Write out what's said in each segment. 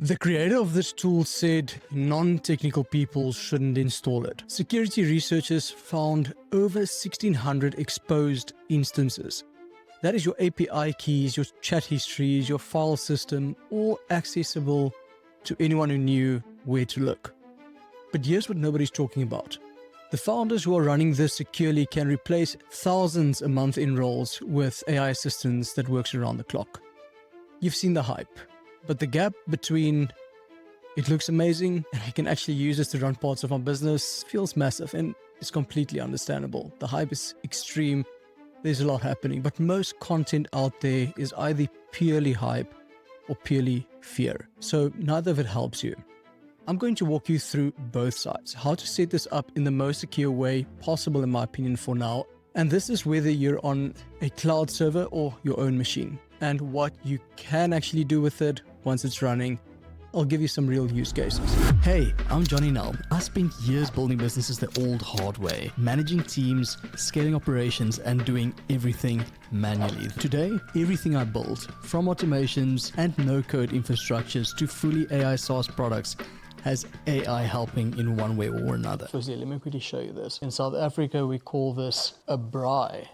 The creator of this tool said non-technical people shouldn't install it. Security researchers found over 1,600 exposed instances. That is your API keys, your chat histories, your file system, all accessible to anyone who knew where to look. But here's what nobody's talking about. The founders who are running this securely can replace thousands a month in roles with AI assistants that works around the clock. You've seen the hype, but the gap between it looks amazing and I can actually use this to run parts of my business feels massive, and it's completely understandable. The hype is extreme. There's a lot happening, but most content out there is either purely hype or purely fear. So neither of it helps you. I'm going to walk you through both sides, how to set this up in the most secure way possible in my opinion for now. And this is whether you're on a cloud server or your own machine, and what you can actually do with it once it's running. I'll give you some real use cases. Hey, I'm Johnny Null. I spent years building businesses the old hard way, managing teams, scaling operations, and doing everything manually. Today, everything I built, from automations and no-code infrastructures to fully AI SaaS products, has AI helping in one way or another. Firstly, let me quickly show you this. In South Africa, we call this a braai.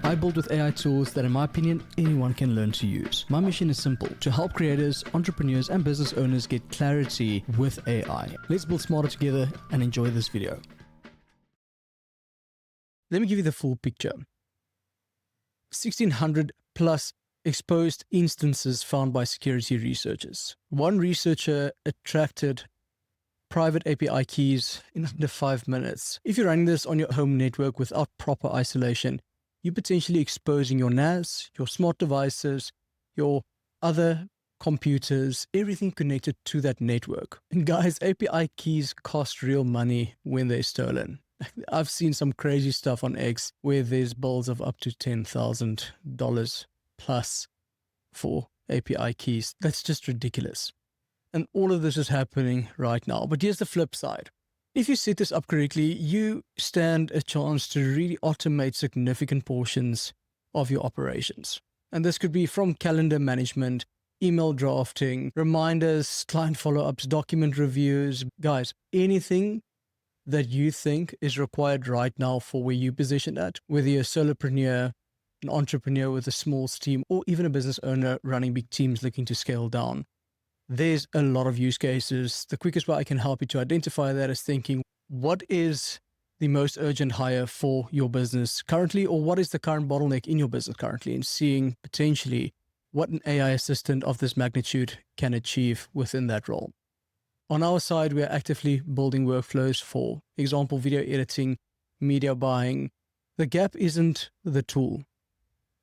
I build with AI tools that, in my opinion, anyone can learn to use. My mission is simple: to help creators, entrepreneurs, and business owners get clarity with AI. Let's build smarter together and enjoy this video. Let me give you the full picture. 1,600 plus exposed instances found by security researchers. One researcher attracted private API keys in under 5 minutes. If you're running this on your home network without proper isolation, you're potentially exposing your NAS, your smart devices, your other computers, everything connected to that network. And guys, API keys cost real money when they're stolen. I've seen some crazy stuff on X where there's bills of up to $10,000 plus for API keys. That's just ridiculous. And all of this is happening right now. But here's the flip side. If you set this up correctly, you stand a chance to really automate significant portions of your operations. And this could be from calendar management, email drafting, reminders, client follow-ups, document reviews. Guys, anything that you think is required right now for where you position at, whether you're a solopreneur, an entrepreneur with a small team, or even a business owner running big teams looking to scale down. There's a lot of use cases. The quickest way I can help you to identify that is thinking, what is the most urgent hire for your business currently, or what is the current bottleneck in your business currently, and seeing potentially what an AI assistant of this magnitude can achieve within that role. On our side, we are actively building workflows for example, video editing, media buying. The gap isn't the tool.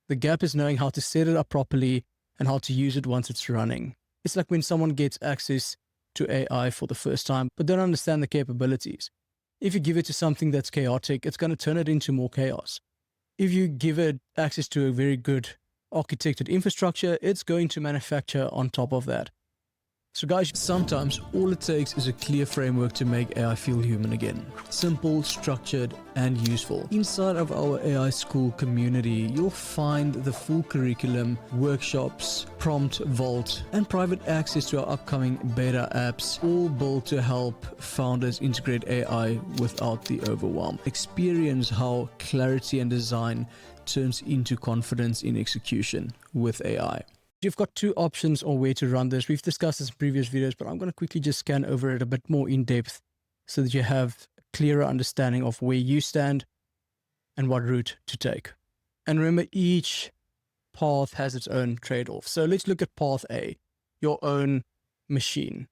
The gap is knowing how to set it up properly and how to use it once it's running. It's like when someone gets access to AI for the first time, but don't understand the capabilities. If you give it to something that's chaotic, it's going to turn it into more chaos. If you give it access to a very good architected infrastructure, it's going to manufacture on top of that. So guys, sometimes all it takes is a clear framework to make AI feel human again. Simple, structured, and useful. Inside of our AI school community, you'll find the full curriculum, workshops, prompt vault, and private access to our upcoming beta apps, all built to help founders integrate AI without the overwhelm. Experience how clarity and design turns into confidence in execution with AI. You've got two options on where to run this. We've discussed this in previous videos, but I'm going to quickly just scan over it a bit more in depth so that you have a clearer understanding of where you stand and what route to take. And remember, each path has its own trade-off. So let's look at path A, your own machine.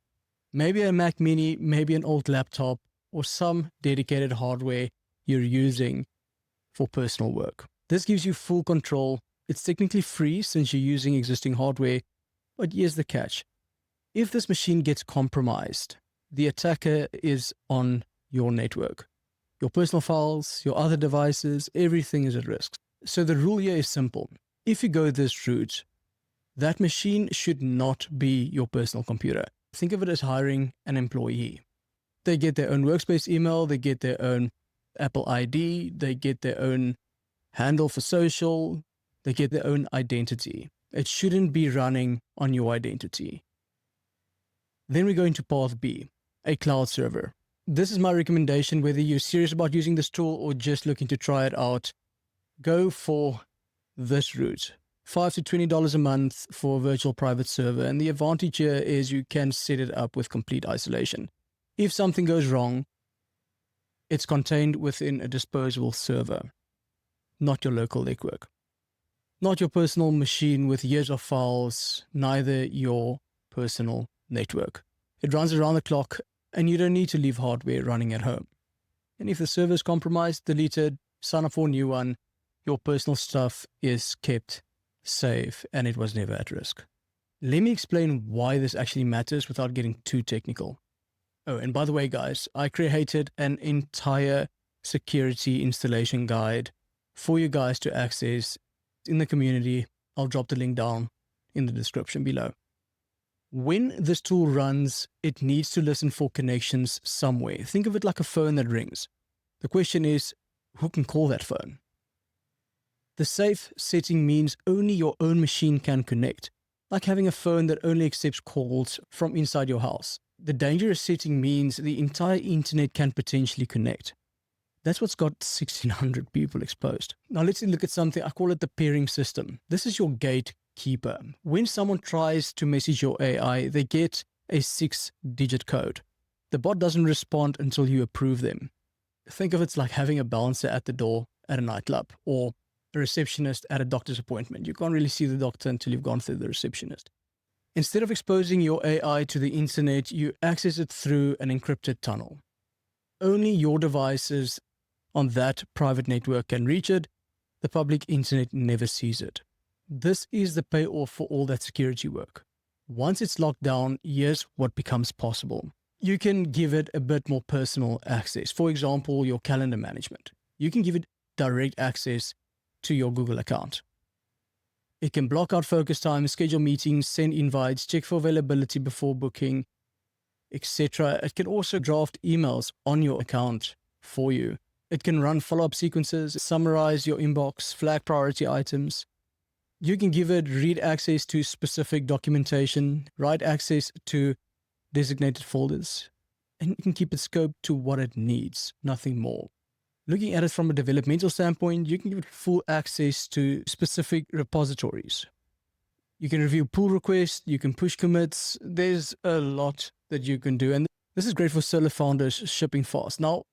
Maybe a Mac Mini, maybe an old laptop, or some dedicated hardware you're using for personal work. This gives you full control. It's technically free since you're using existing hardware, but here's the catch. If this machine gets compromised, the attacker is on your network. Your personal files, your other devices, everything is at risk. So the rule here is simple. If you go this route, that machine should not be your personal computer. Think of it as hiring an employee. They get their own workspace email, they get their own Apple ID, they get their own handle for social, they get their own identity. It shouldn't be running on your identity. Then we go into path B, a cloud server. This is my recommendation, whether you're serious about using this tool or just looking to try it out. Go for this route. $5 to $20 a month for a virtual private server. And the advantage here is you can set it up with complete isolation. If something goes wrong, it's contained within a disposable server, not your local network. Not your personal machine with years of files, neither your personal network. It runs around the clock and you don't need to leave hardware running at home. And if the server is compromised, delete it, sign up for a new one. Your personal stuff is kept safe and it was never at risk. Let me explain why this actually matters without getting too technical. Oh, and by the way, guys, I created an entire security installation guide for you guys to access in the community. I'll drop the link down in the description below. When this tool runs, it needs to listen for connections somewhere. Think of it like a phone that rings. The question is, who can call that phone? The safe setting means only your own machine can connect, like having a phone that only accepts calls from inside your house. The dangerous setting means the entire internet can potentially connect. That's what's got 1,600 people exposed. Now let's look at something, I call it the pairing system. This is your gatekeeper. When someone tries to message your AI, they get a 6-digit code. The bot doesn't respond until you approve them. Think of it like having a bouncer at the door at a nightclub or a receptionist at a doctor's appointment. You can't really see the doctor until you've gone through the receptionist. Instead of exposing your AI to the internet, you access it through an encrypted tunnel. Only your devices on that private network can reach it. The public internet never sees it. This is the payoff for all that security work. Once it's locked down, here's what becomes possible. You can give it a bit more personal access. For example, your calendar management. You can give it direct access to your Google account. It can block out focus time, schedule meetings, send invites, check for availability before booking, etc. It can also draft emails on your account for you. It can run follow-up sequences, summarize your inbox, flag priority items. You can give it read access to specific documentation, write access to designated folders, and you can keep it scoped to what it needs, nothing more. Looking at it from a developmental standpoint, you can give it full access to specific repositories. You can review pull requests, you can push commits. There's a lot that you can do. And this is great for solo founders shipping fast. Now,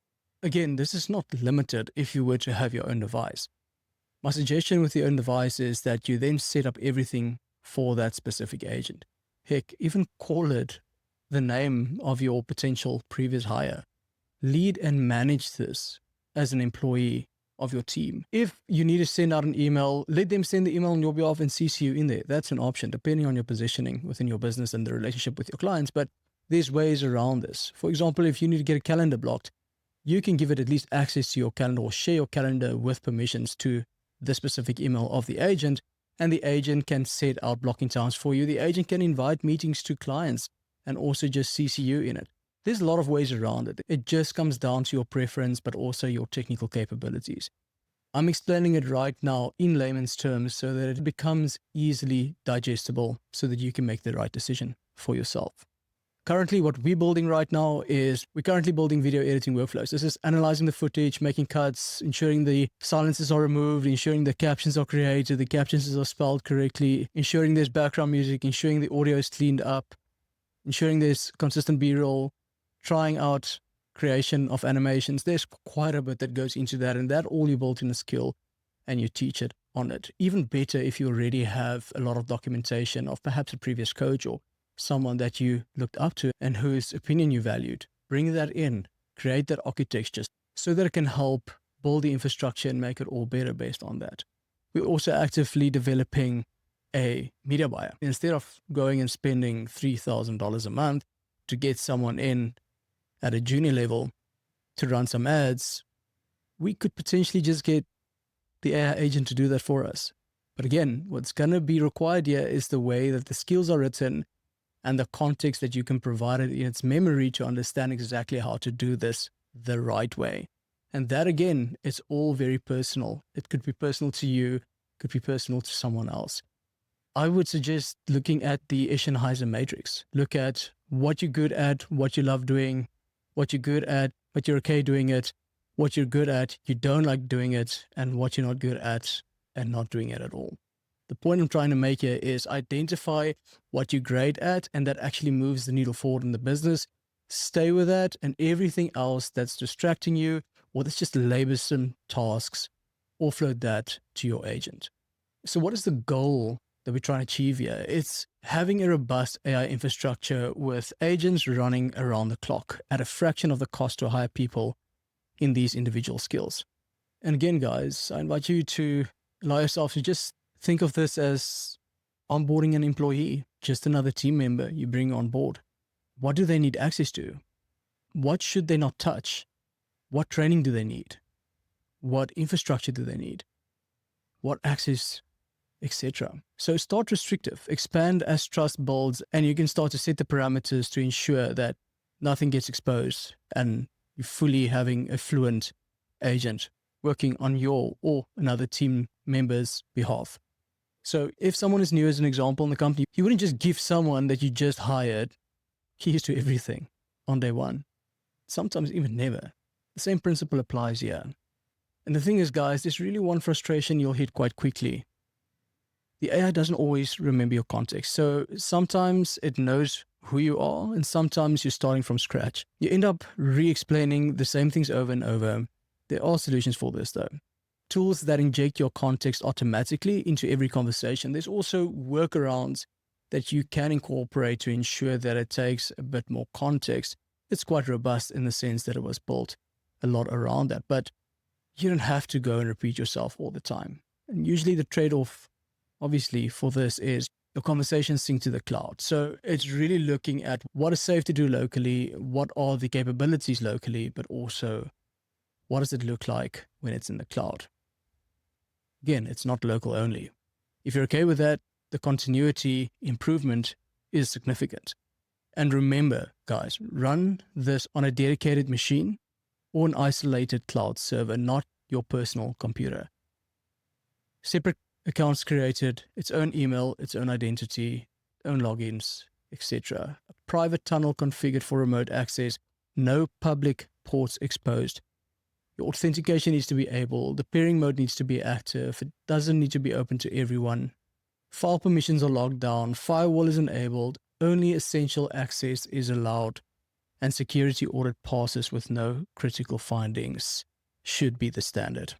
again, this is not limited if you were to have your own device. My suggestion with your own device is that you then set up everything for that specific agent. Heck, even call it the name of your potential previous hire. Lead and manage this as an employee of your team. If you need to send out an email, let them send the email on your behalf and CC you in there. That's an option, depending on your positioning within your business and the relationship with your clients. But there's ways around this. For example, if you need to get a calendar blocked, you can give it at least access to your calendar or share your calendar with permissions to the specific email of the agent, and the agent can set out blocking times for you. The agent can invite meetings to clients and also just CC you in it. There's a lot of ways around it. It just comes down to your preference, but also your technical capabilities. I'm explaining it right now in layman's terms so that it becomes easily digestible so that you can make the right decision for yourself. Currently, what we're building right now is we're currently building video editing workflows. This is analyzing the footage, making cuts, ensuring the silences are removed, ensuring the captions are created, the captions are spelled correctly, ensuring there's background music, ensuring the audio is cleaned up, ensuring there's consistent B-roll, trying out creation of animations. There's quite a bit that goes into that, and that all you build in a skill and you teach it on it. Even better if you already have a lot of documentation of perhaps a previous coach or someone that you looked up to and whose opinion you valued. Bring that in, create that architecture so that it can help build the infrastructure and make it all better based on that. We're also actively developing a media buyer. Instead of going and spending $3,000 a month to get someone in at a junior level to run some ads, we could potentially just get the AI agent to do that for us. But again, what's going to be required here is the way that the skills are written and the context that you can provide it in its memory to understand exactly how to do this the right way. And that, again, is all very personal. It could be personal to you, could be personal to someone else. I would suggest looking at the Eisenhower matrix. Look at what you're good at, what you love doing, what you're good at, but you're okay doing it, what you're good at, you don't like doing it, and what you're not good at and not doing it at all. The point I'm trying to make here is identify what you're great at and that actually moves the needle forward in the business. Stay with that, and everything else that's distracting you or that's just laborsome tasks, offload that to your agent. So what is the goal that we're trying to achieve here? It's having a robust AI infrastructure with agents running around the clock at a fraction of the cost to hire people in these individual skills. And again, guys, I invite you to allow yourself to just think of this as onboarding an employee, just another team member you bring on board. What do they need access to? What should they not touch? What training do they need? What infrastructure do they need? What access, etc. So start restrictive, expand as trust builds, and you can start to set the parameters to ensure that nothing gets exposed and you're fully having a fluent agent working on your or another team member's behalf. So if someone is new, as an example, in the company, you wouldn't just give someone that you just hired keys to everything on day one. Sometimes even never. The same principle applies here. And the thing is, guys, there's really one frustration you'll hit quite quickly. The AI doesn't always remember your context. So sometimes it knows who you are, and sometimes you're starting from scratch. You end up re-explaining the same things over and over. There are solutions for this, though. Tools that inject your context automatically into every conversation. There's also workarounds that you can incorporate to ensure that it takes a bit more context. It's quite robust in the sense that it was built a lot around that, but you don't have to go and repeat yourself all the time. And usually the trade-off, obviously, for this is your conversations sync to the cloud. So it's really looking at what is safe to do locally, what are the capabilities locally, but also what does it look like when it's in the cloud? Again, it's not local only. If you're okay with that, the continuity improvement is significant. And remember, guys, run this on a dedicated machine or an isolated cloud server, not your personal computer. Separate accounts created, its own email, its own identity, own logins, etc. A private tunnel configured for remote access, no public ports exposed. Your authentication needs to be able, the pairing mode needs to be active, it doesn't need to be open to everyone. File permissions are locked down, firewall is enabled, only essential access is allowed, and security audit passes with no critical findings should be the standard.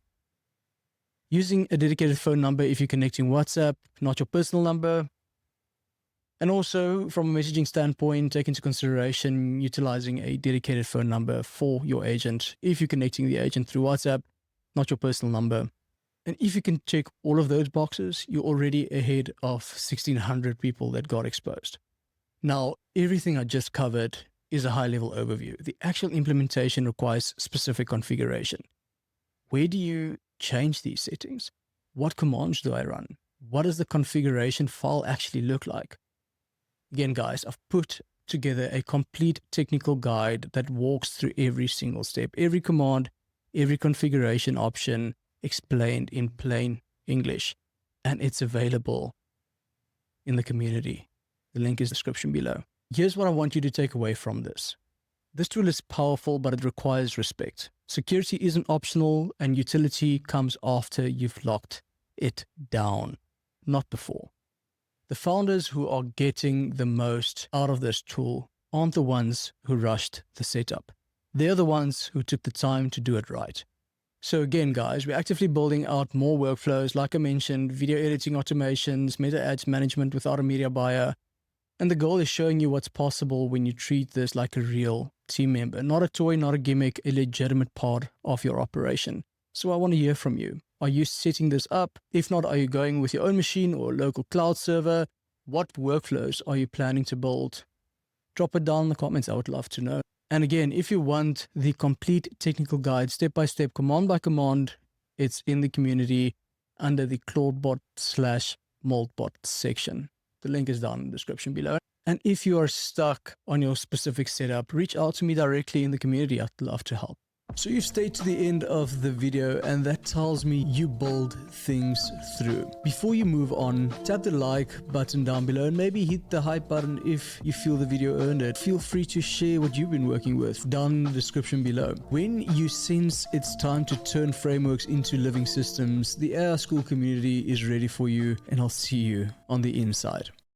Using a dedicated phone number if you're connecting WhatsApp, not your personal number. And also, from a messaging standpoint, take into consideration utilizing a dedicated phone number for your agent if you're connecting the agent through WhatsApp, not your personal number. And if you can check all of those boxes, you're already ahead of 1,600 people that got exposed. Now, everything I just covered is a high-level overview. The actual implementation requires specific configuration. Where do you change these settings? What commands do I run? What does the configuration file actually look like? Again, guys, I've put together a complete technical guide that walks through every single step, every command, every configuration option explained in plain English, and it's available in the community. The link is in the description below. Here's what I want you to take away from this. This tool is powerful, but it requires respect. Security isn't optional, and utility comes after you've locked it down, not before. The founders who are getting the most out of this tool aren't the ones who rushed the setup. They're the ones who took the time to do it right. So again, guys, we're actively building out more workflows, like I mentioned, video editing automations, meta ads management without a media buyer. And the goal is showing you what's possible when you treat this like a real team member, not a toy, not a gimmick, a legitimate part of your operation. So I want to hear from you. Are you setting this up? If not, are you going with your own machine or a local cloud server? What workflows are you planning to build? Drop it down in the comments. I would love to know. And again, if you want the complete technical guide, step by step, command by command, it's in the community under the Clawdbot/Moltbot section. The link is down in the description below. And if you are stuck on your specific setup, reach out to me directly in the community. I'd love to help. So you've stayed to the end of the video, and that tells me you build things through. Before you move on, tap the like button down below and maybe hit the hype button if you feel the video earned it. Feel free to share what you've been working with down in the description below. When you sense it's time to turn frameworks into living systems, the AI School community is ready for you, and I'll see you on the inside.